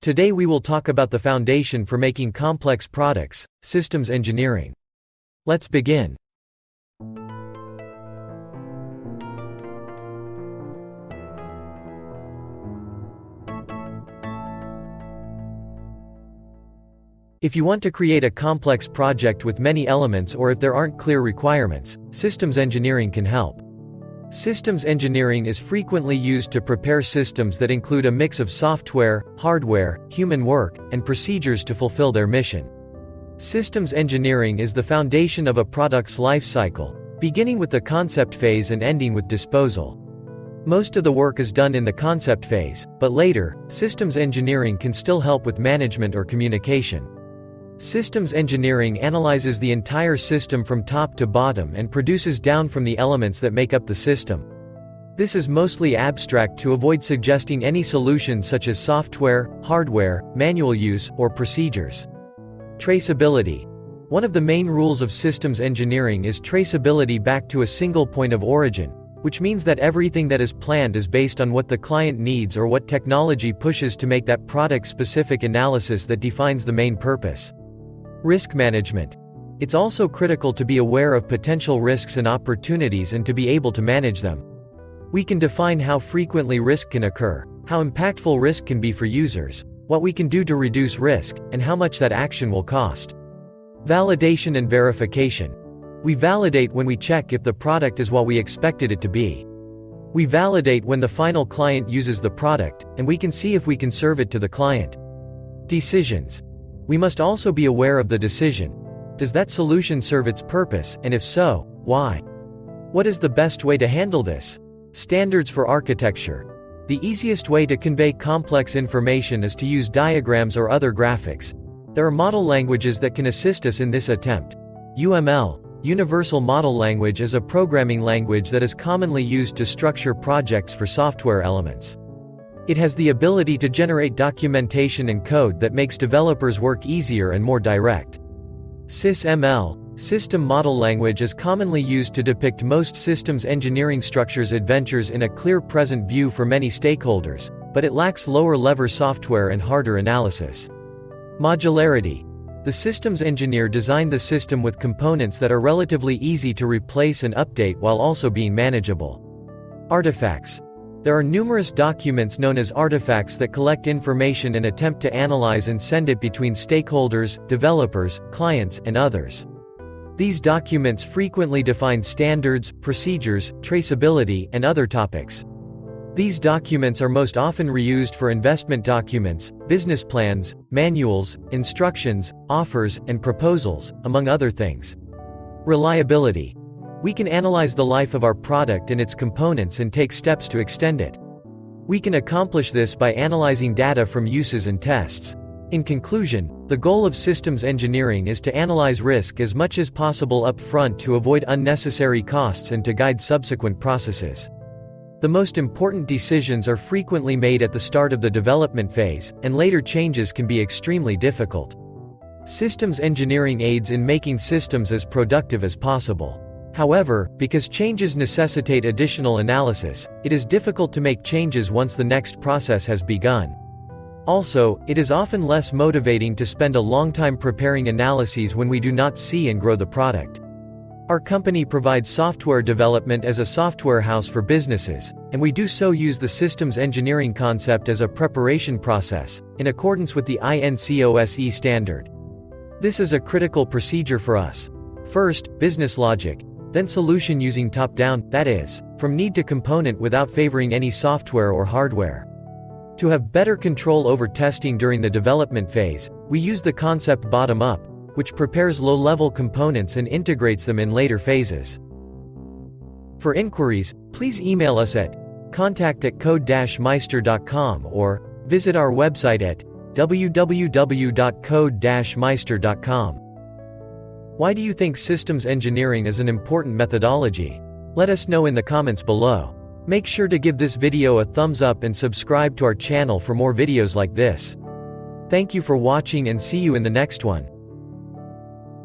Today we will talk about the foundation for making complex products, systems engineering. Let's begin. If you want to create a complex project with many elements, or if there aren't clear requirements, systems engineering can help. Systems engineering is frequently used to prepare systems that include a mix of software, hardware, human work, and procedures to fulfill their mission. Systems engineering is the foundation of a product's life cycle, beginning with the concept phase and ending with disposal. Most of the work is done in the concept phase, but later, systems engineering can still help with management or communication. Systems engineering analyzes the entire system from top to bottom and produces down from the elements that make up the system. This is mostly abstract to avoid suggesting any solutions such as software, hardware, manual use, or procedures. Traceability. One of the main rules of systems engineering is traceability back to a single point of origin, which means that everything that is planned is based on what the client needs or what technology pushes to make that product-specific analysis that defines the main purpose. Risk management. It's also critical to be aware of potential risks and opportunities and to be able to manage them. We can define how frequently risk can occur, how impactful risk can be for users, what we can do to reduce risk, and how much that action will cost. Validation and verification. We validate when we check if the product is what we expected it to be. We validate when the final client uses the product, and we can see if we can serve it to the client. Decisions. We must also be aware of the decision. Does that solution serve its purpose, and if so, why? What is the best way to handle this? Standards for architecture. The easiest way to convey complex information is to use diagrams or other graphics. There are model languages that can assist us in this attempt. UML, Universal Model Language, is a programming language that is commonly used to structure projects for software elements. It has the ability to generate documentation and code that makes developers' work easier and more direct. SysML, System Model Language, is commonly used to depict most systems engineering structures' adventures in a clear present view for many stakeholders, but it lacks lower-level software and harder analysis. Modularity. The systems engineer designed the system with components that are relatively easy to replace and update while also being manageable. Artifacts. There are numerous documents known as artifacts that collect information and attempt to analyze and send it between stakeholders, developers, clients, and others. These documents frequently define standards, procedures, traceability, and other topics. These documents are most often reused for investment documents, business plans, manuals, instructions, offers, and proposals, among other things. Reliability. We can analyze the life of our product and its components and take steps to extend it. We can accomplish this by analyzing data from uses and tests. In conclusion, the goal of systems engineering is to analyze risk as much as possible up front to avoid unnecessary costs and to guide subsequent processes. The most important decisions are frequently made at the start of the development phase, and later changes can be extremely difficult. Systems engineering aids in making systems as productive as possible. However, because changes necessitate additional analysis, it is difficult to make changes once the next process has begun. Also, it is often less motivating to spend a long time preparing analyses when we do not see and grow the product. Our company provides software development as a software house for businesses, and we do so use the systems engineering concept as a preparation process, in accordance with the INCOSE standard. This is a critical procedure for us. First, business logic. Then solution using top-down, that is, from need to component without favoring any software or hardware. To have better control over testing during the development phase, we use the concept bottom-up, which prepares low-level components and integrates them in later phases. For inquiries, please email us at contact@code-meister.com or visit our website at www.code-meister.com. Why do you think systems engineering is an important methodology? Let us know in the comments below. Make sure to give this video a thumbs up and subscribe to our channel for more videos like this. Thank you for watching and see you in the next one.